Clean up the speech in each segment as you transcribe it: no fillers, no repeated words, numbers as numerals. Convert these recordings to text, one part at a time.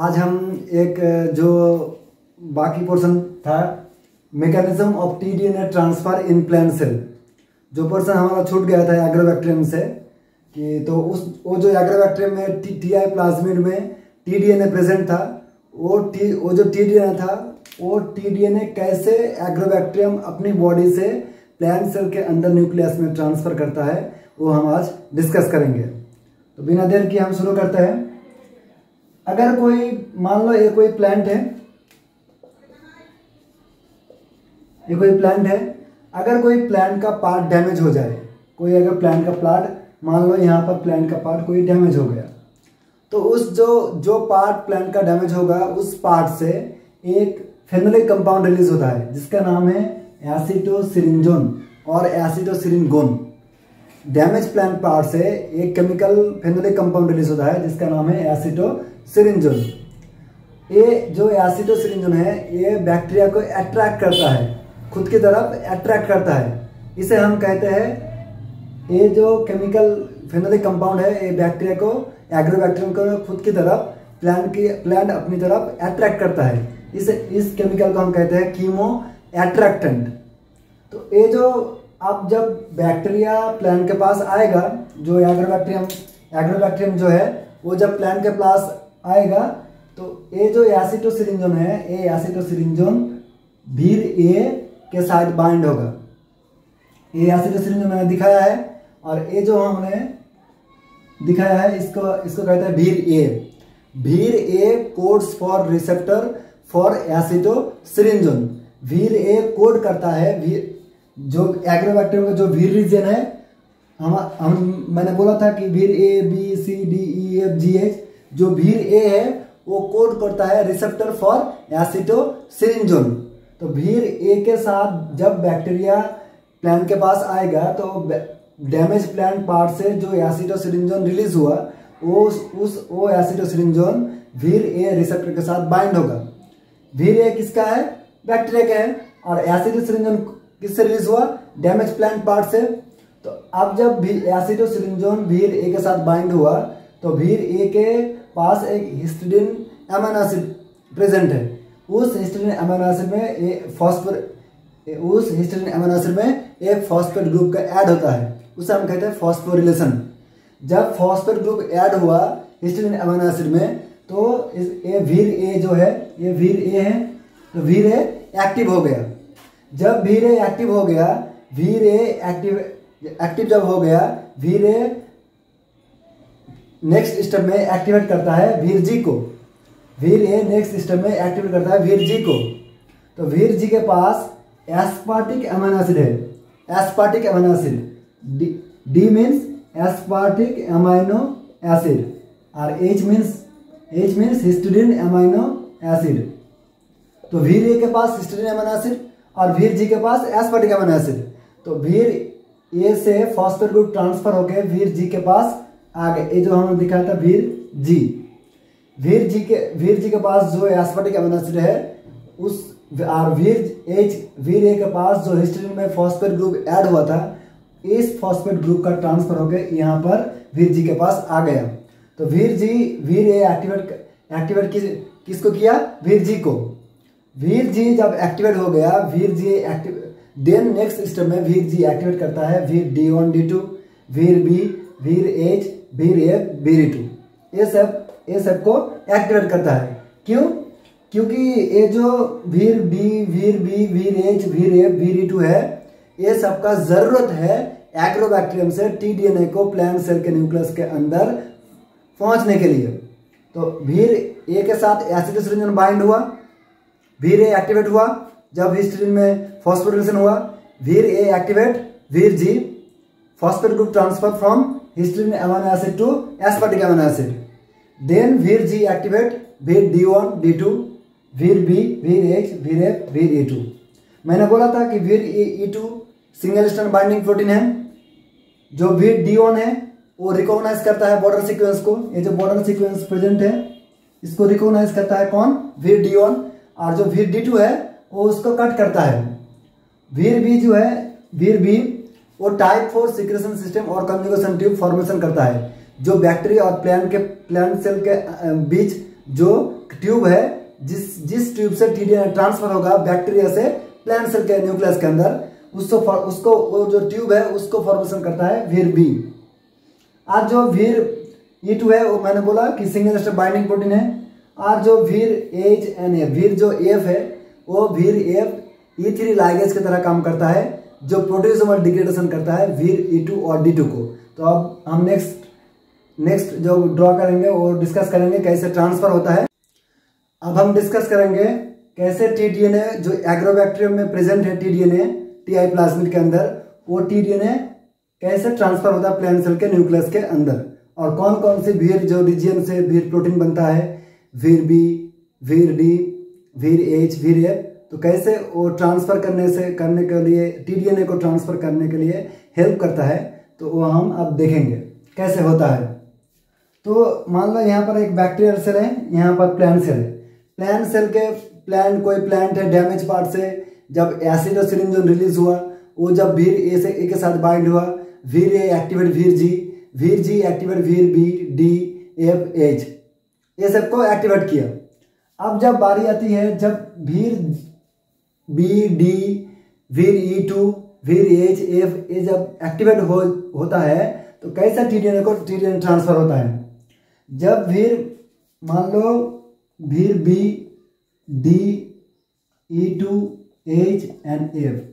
आज हम एक जो बाकी पोर्शन था mechanism of TDNA transfer in plant cell, जो पोर्शन हमारा छूट गया था एग्रोबैक्टीरियम से कि तो वो जो एग्रोबैक्टीरियम में टीआई प्लाज्मिड में टीडीएनए प्रेजेंट था, वो जो टीडीएनए था वो टीडीएनए कैसे एग्रोबैक्टीरियम अपनी बॉडी से प्लांट सेल के अंदर न्यूक्लियस में ट्रांसफर करता है वो हम आज डिस्कस करेंगे। तो बिना देर किए हम शुरू करते हैं। अगर कोई मान लो ये कोई प्लांट है, अगर कोई प्लांट का पार्ट डैमेज हो जाए, कोई अगर प्लांट का पार्ट मान लो यहाँ पर प्लांट का पार्ट कोई डैमेज हो गया, तो उस जो पार्ट प्लांट का डैमेज होगा उस पार्ट से एक फेनोलिक कंपाउंड रिलीज होता है जिसका नाम है एसिटोसिरिंजोन और एसिटोसिरिनगोन। डैमेज प्लांट पार्ट से एक केमिकल फेनोलिक कंपाउंड रिलीज होता है जिसका नाम है एसिटोसिरिंजोन। ये जो एसिटोसिरिंजोन है ये बैक्टीरिया को अट्रैक्ट करता है, खुद की तरफ अट्रैक्ट करता है। इसे हम कहते हैं, ये जो केमिकल फेनोलिक कंपाउंड है ये बैक्टीरिया को एग्रोबैक्टीरियम को खुद की तरफ प्लांट अपनी तरफ अट्रैक्ट करता है। इस केमिकल को हम कहते हैं कीमो अट्रैक्टेंट। तो ये जो अब जब बैक्टीरिया प्लांट के पास आएगा, जो एग्रोबैक्टीरियम जो है वो जब प्लांट के पास आएगा तो ये जो एसिटोसिरिंजोन है ये एसिटोसिरिंजोन भीर ए के साथ बाइंड होगा। ये एसिटोसिरिंजोन मैंने दिखाया है और ये जो हमने दिखाया है इसको कहते हैं भीर ए। भीर ए कोड्स फॉर रिसेप्टर फॉर एसिटोसिरिंजोन। भीर ए कोड करता है जो एग्रोबैक्टीरियम का जो भीर रीजन है, मैंने बोला था कि vir A B C D E F G H, जो भीर ए है वो कोड करता है रिसेप्टर फॉर एसिटोसिरिंजोन। तो भीर ए के साथ जब बैक्टीरिया प्लांट के पास आएगा तो डैमेज प्लांट पार्ट से जो एसिटोसिरिंजोन रिलीज हुआ वो एसिटोसिरिंजोन भीर ए रिसेप्टर के साथ बाइंड होगा। भीर ए किसका है? बैक्टीरिया का है। और एसिटोसिरिंजोन किससे रिलीज हुआ? डैमेज प्लांट पार्ट से। तो अब जब एसिटोसिरिंजोन भीर ए के साथ बाइंड हुआ तो भीर ए के पास एक हिस्टिडीन अमीनो एसिड प्रेजेंट है। उस हिस्टिडीन अमीनो एसिड में एक फॉस्फेट ग्रुप का ऐड होता है, उसे हम कहते हैं फॉस्फोरिलेशन। जब फॉस्फेट ग्रुप ऐड हुआ हिस्टिडीन अमीनो एसिड में तो ये भीर ए जो है ये भीर ए है, तो भीर ए एक्टिव हो गया। जब भीर ए एक्टिव हो गया, भीर ए एक्टिव जब हो गया, भीर ए नेक्स्ट स्टेप में एक्टिवेट करता है भीर जी को। भीर ए नेक्स्ट स्टेप में एक्टिवेट करता है भीर जी को। तो भीर जी के पास एस्पार्टिक अमीनो एसिड है, aspartic amino acid. D means aspartic amino acid और H means histidine amino acid. तो भीर ए के पास हिस्टिडीन अमीनो एसिड और भीर जी के पास एस्पार्टिक अमीनो एसिड। तो भीर ए से फॉस्फेट ग्रुप ट्रांसफर होकर भीर जी के पास आ गए। ये जो हमने दिखाया था भीर जी। भीर जी के पास जो एस्पार्टिक अमीनो एसिड है उस और भीर ए के पास जो हिस्टिडीन में फॉस्फेट ग्रुप ऐड हुआ था, इस फॉस्फेट ग्रुप का ट्रांसफर होकर यहाँ पर भीर जी के पास आ गया। तो भीर ए एक्टिवेट किसको किया? भीर जी को। भीर जी जब एक्टिवेट हो गया, देन नेक्स्ट स्टेप में भीर जी एक्टिवेट करता है भीर D1 D2, भीर बी, भीर एच, भीर ए, भीर टू। ये सब को एक्टिवेट करता है। क्यों? क्योंकि ये जो भीर बी, भीर बी, भीर एच, भीर ए, भीर टू है, ये सबका जरूरत है एग्रोबैक्टीरियम से टीडीएनए को प्लांट सेल के न्यूक्लियस के अंदर पहुंचने के लिए। तो भीर ए के साथ एसिटोसिरिंजोन बाइंड हुआ, भीर ए एक्टिवेट हुआ। जब हिस्टिडीन में फॉस्फोरिलेशन हुआ, भीर A activate, vir G phosphate group transfer from histidine amino acid to aspartic amino acid. Then vir G activate भीर D1 D2, भीर बी, भीर एच, भीर एफ, भीर E2। मैंने बोला था कि भीर E2 single strand binding protein है। जो भीर D1 है वो रिकॉग्नाइज करता है बॉर्डर सीक्वेंस को। ये जो बॉर्डर सीक्वेंस प्रेजेंट है इसको रिकॉग्नाइज करता है कौन? भीर D1। और जो भीर D2 है वो उसको कट करता है। भीर बी जो है, भीर बी वो टाइप 4 सीक्रेशन सिस्टम और कम्युनिकेशन ट्यूब फॉर्मेशन करता है, जो बैक्टीरिया और प्लांट सेल के बीच जो ट्यूब है जिस ट्यूब से टीडीएनए ट्रांसफर होगा बैक्टीरिया से प्लांट सेल के न्यूक्लियस के अंदर, उसको वो जो ट्यूब है उसको फॉर्मेशन करता है व्हीर बी। आज जो व्हीर E2 है वो मैंने बोला कि सिंगल स्टेप बाइंडिंग प्रोटीन है। और जो व्हीर एच एन ए व्हीर जो एफ है वो व्हीर एफ E3 लाइगेज की तरह काम करता है, जो प्रोटियोसोमल डिग्रेडेशन करता है व्हीर E2 और D2 को। तो अब हम नेक्स्ट जो ड्रॉ करेंगे वो डिस्कस करेंगे कैसे ट्रांसफर होता है। अब हम डिस्कस करेंगे कैसे टीडीएनए जो एग्रोबैक्टीरियम में प्रेजेंट है, टीडीएनए टीआई प्लाज्मिड के अंदर, वो टीडीएनए कैसे ट्रांसफर होता है प्लांट सेल के न्यूक्लियस के अंदर, और कौन कौन सी व्हीर जो रीजियन से व्हीर प्रोटीन बनता है, व्हीर बी, व्हीर डी, व्हीर एच, व्हीर एफ, तो कैसे वो ट्रांसफर करने के लिए टीडीएनए को ट्रांसफर करने के लिए हेल्प करता है, तो वो हम अब देखेंगे कैसे होता है। तो मान लो यहाँ पर एक बैक्टीरियल सेल है, यहाँ पर प्लांट सेल है। प्लांट सेल के कोई प्लांट है डैमेज पार्ट से जब एसिडोसिलिन रिलीज हुआ, वो जब व्हीर ए के साथ बाइंड हुआ, vir A activate vir G activate vir B, D, F, H, ये सबको एक्टिवेट किया। अब जब बारी आती है जब vir B, D, vir E2, vir H, F, ये जब एक्टिवेट होता है तो कैसा टीडीएनए ट्रांसफर होता है। जब व्हीर मान लो vir B, D, E2, H and F,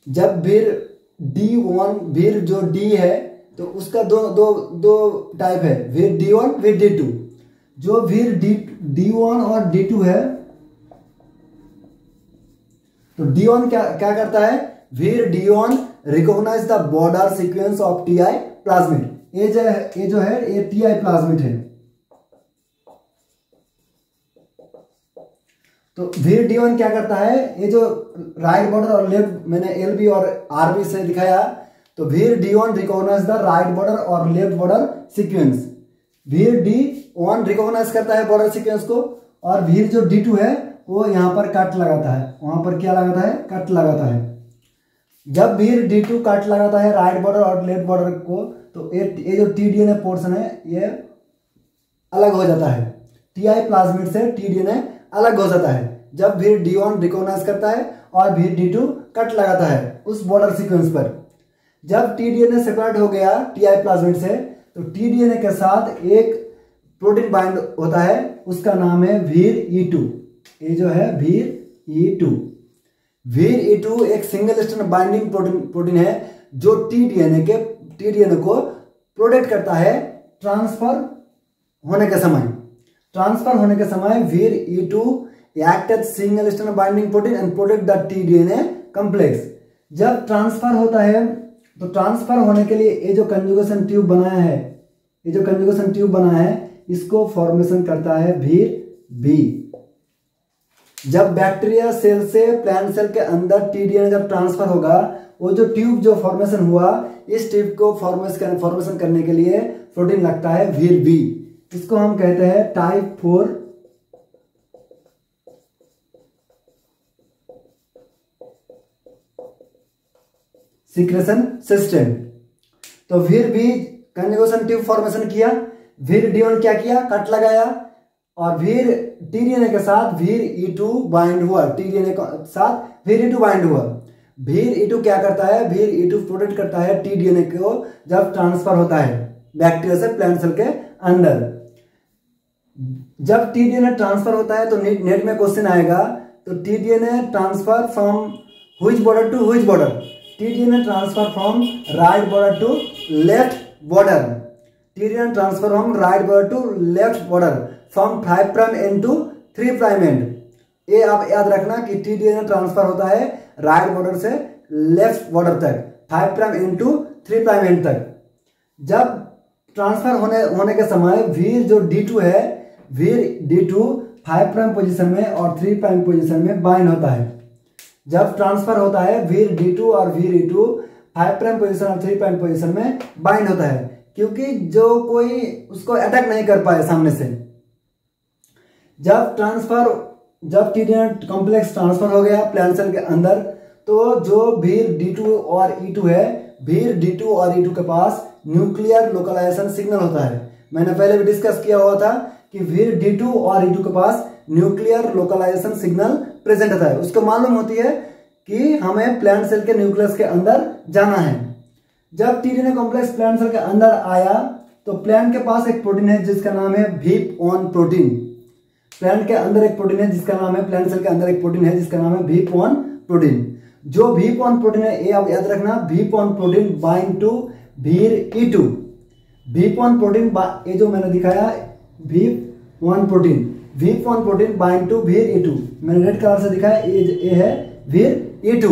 जब व्हीर D1 व्हीर जो D है तो उसका दो टाइप है, व्हीर D1, व्हीर D2। जो व्हीर D1 और D2 है तो D1 क्या करता है, vir D1 recognise the border sequence of Ti plasmid. ये जो है ये टीआई प्लाज्मिड है। तो व्हीर D1 क्या करता है, ये जो राइट बॉर्डर और लेफ्ट मैंने LB और RB से दिखाया, तो vir D1 recognise the right border और left border sequence. Vir D1 recognise करता है बॉर्डर सीक्वेंस को, और व्हीर जो D2 है वो यहाँ पर कट लगाता है, वहां पर क्या लगाता है, कट लगाता है। जब व्हीर D2 कट लगाता है राइट बॉर्डर और लेफ्ट बॉर्डर को, तो ये जो टीडीएनए पोर्शन है ये अलग हो जाता है, टीआई प्लाज्मिड से टीडीएनए अलग हो जाता है जब व्हीर D1 रिकॉग्नाइज करता है और व्हीर D2 कट लगाता है उस बॉर्डर सीक्वेंस पर। जब टीडीएनए सेपरेट हो गया टीआई प्लाज्मिड से, तो टीडीएनए के साथ एक प्रोटीन बाइंड होता है, उसका नाम है व्हीर E2। ये जो है व्हीर E2। व्हीर E2 एक सिंगल स्ट्रैंड बाइंडिंग प्रोटीन है जो टीडीएनए को प्रोटेक्ट करता है ट्रांसफर होने के समय vir E2 act as single strand binding protein and protect the TDNA complex. जब ट्रांसफर होता है तो ट्रांसफर होने के लिए ये जो कंजुगेशन ट्यूब बनाया है इसको फॉर्मेशन करता है व्हीर बी। जब बैक्टीरिया सेल से प्लांट सेल के अंदर टीडीएनए जब ट्रांसफर होगा, वो जो ट्यूब जो फॉर्मेशन हुआ, इस ट्यूब को फॉर्मेशन करने के लिए प्रोटीन लगता है व्हीर बी। इसको हम कहते हैं टाइप 4 सीक्रेशन सिस्टम। तो व्हीर बी कंजुगेशन ट्यूब फॉर्मेशन किया, व्हीर D1 क्या किया, कट लगाया, और व्हीर टीडीएनए के साथ व्हीर E2 बाइंड हुआ, टीडीएनए के साथ व्हीर E2 बाइंड हुआ। व्हीर E2 क्या करता है, व्हीर E2 प्रोटेक्ट करता है टीडीएनए को जब ट्रांसफर होता है बैक्टीरिया से प्लांट सेल के अंदर। जब टीडीएनए ट्रांसफर होता है तो नेट में क्वेश्चन आएगा, तो TDNA transfer from which border to which border. TDNA transfer from right border to left border. TDNA transfer from right border to left border, from 5' end to 3' end. ये आप याद रखना कि टीडीएनए ट्रांसफर होता है right border से left border तक, 5' end to 3' and तक। जब ट्रांसफर होने के समय व्हीर जो D2 है, व्हीर D2 5' पोजीशन में और 3' पोजीशन में बाइंड होता है। जब ट्रांसफर होता है व्हीर D2 और व्हीर E2 5' पोजीशन और 3' पोजीशन में बाइंड होता है, क्योंकि जो कोई उसको अटैक नहीं कर पाए सामने से। जब टीडीएनए कॉम्प्लेक्स ट्रांसफर हो गया प्लांट सेल के अंदर, तो जो व्हीर D2 और E2 है, व्हीर D2 और E2 के पास न्यूक्लियर लोकलाइजेशन सिग्नल होता है। मैंने पहले भी डिस्कस किया हुआ था कि फिर D2 और E2 के पास न्यूक्लियर लोकलाइजेशन सिग्नल प्रेजेंट होता है। उसको मालूम होती है कि हमें प्लांट सेल के न्यूक्लियस के अंदर जाना है। जब टीडीएनए कॉम्प्लेक्स प्लांट सेल के अंदर आया तो प्लांट के पास एक प्रोटीन है जिसका नाम है VIP1 प्रोटीन। प्लांट के अंदर एक प्रोटीन है जिसका नाम है, प्लांट सेल के अंदर एक प्रोटीन है जिसका नाम है VIP1 प्रोटीन। जो VIP1 प्रोटीन है, ये आप याद रखना, VIP1 protein bind to VIR-E2। VIP1 protein, ये जो मैंने दिखाया VIP1 protein bind to VIR-E2, मैंने रेड कलर से दिखाया, ये है VIR-E2।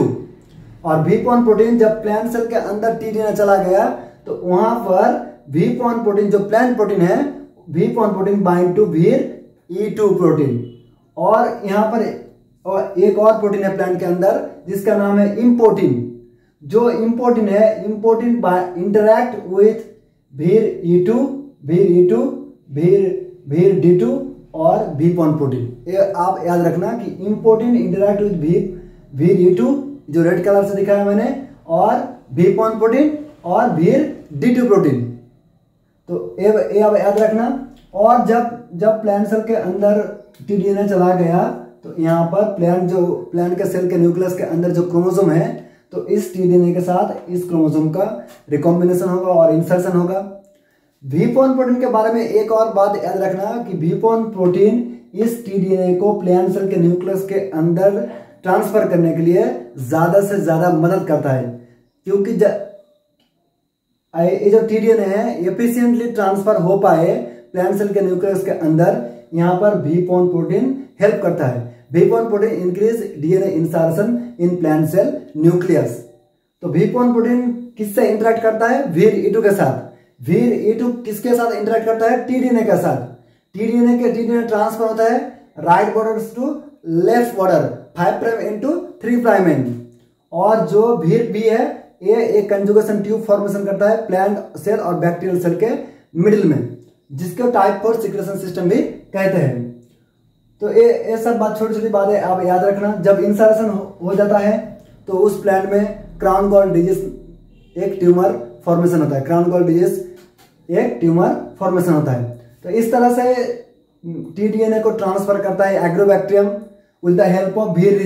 और VIP1 प्रोटीन जब प्लांट सेल के अंदर टीडीएनए चला गया तो वहां पर VIP1 प्रोटीन जो प्लांट प्रोटीन है, VIP1 protein bind to VIR-E2 protein. और यहाँ पर एक और प्रोटीन है प्लांट के अंदर जिसका नाम है इम्पोर्टिन। जो इम्पोर्टिन है, इम्पोर्टिन इंटरैक्ट विथ VIR-E2, VIR-D2 और VIP1 प्रोटीन। ये आप याद रखना कि इम्पोर्टिन इंटरैक्ट विथ VIR-E2 जो रेड कलर से दिखाया मैंने, और VIP1 प्रोटीन और VIR-D2 प्रोटीन। तो ये आप याद रखना। और जब प्लांट सेल के अंदर टीडीएनए चला गया तो यहाँ पर प्लांट के सेल के न्यूक्लियस के अंदर जो क्रोमोसोम है, तो इस टीडीएनए के साथ इस क्रोमोसोम का रिकॉम्बिनेशन होगा और इंसर्शन होगा। VIP1 प्रोटीन के बारे में एक और बात याद रखना कि VIP1 प्रोटीन इस टीडीएनए को प्लांट सेल के न्यूक्लियस के अंदर ट्रांसफर करने के लिए ज्यादा से ज्यादा मदद करता है, क्योंकि ये जो टीडीएनए है एफिशिएंटली ट्रांसफर हो पाए प्लांट सेल के न्यूक्लियस के अंदर, यहाँ पर VIP1 प्रोटीन हेल्प करता है। VIP1 protein increase DNA insertion in plant cell nucleus. तो VIP1 प्रोटीन किससे इंटरेक्ट करता है? VIR-E2 के साथ। VIR-E2 किसके साथ इंटरेक्ट करता है? टीडीएनए के साथ। टीडीएनए ट्रांसफर होता है right border to left border 5 prime into 3 prime end. और जो VIR-B है, ये एक कंजुगेशन ट्यूब फॉर्मेशन करता है प्लांट सेल और बैक्टीरियल सेल के मिडिल में, जिसको टाइप 4 सिक्रेशन सिस्टम भी कहते हैं। तो ये सब बात, छोटी छोटी बातें आप याद रखना। जब इंसर्शन हो जाता है तो उस प्लांट में क्राउन गॉल डिजीज एक ट्यूमर फॉर्मेशन होता है। क्राउन गॉल डिजीज एक ट्यूमर फॉर्मेशन होता है। तो इस तरह से टीडीएनए को ट्रांसफर करता है agrobacterium with the help of VIR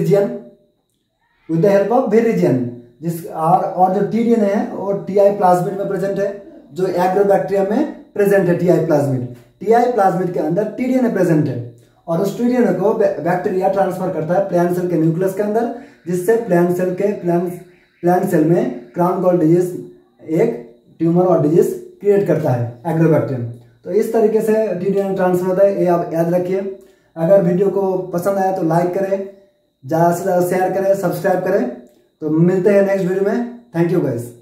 region. और जो टीडीएनए है वो टीआई प्लाज्मिड में प्रेजेंट है, जो एग्रोबैक्टीरियम में प्रेजेंट है टीआई प्लाज्मिड के अंदर टीडीएनए प्रेजेंट है। और उस टीडीएनए को बैक्टीरिया ट्रांसफर करता है प्लांट सेल के न्यूक्लियस के अंदर, जिससे प्लांट सेल में क्राउन गॉल डिजीज एक ट्यूमर और डिजीज क्रिएट करता है एग्रोबैक्टीरियम। तो इस तरीके से टीडीएनए ट्रांसफर होता है, ये आप याद रखिए। अगर वीडियो को पसंद आया तो लाइक करें, ज़्यादा से ज़्यादा शेयर करें, सब्सक्राइब करें। तो मिलते हैं नेक्स्ट वीडियो में। Thank you guys.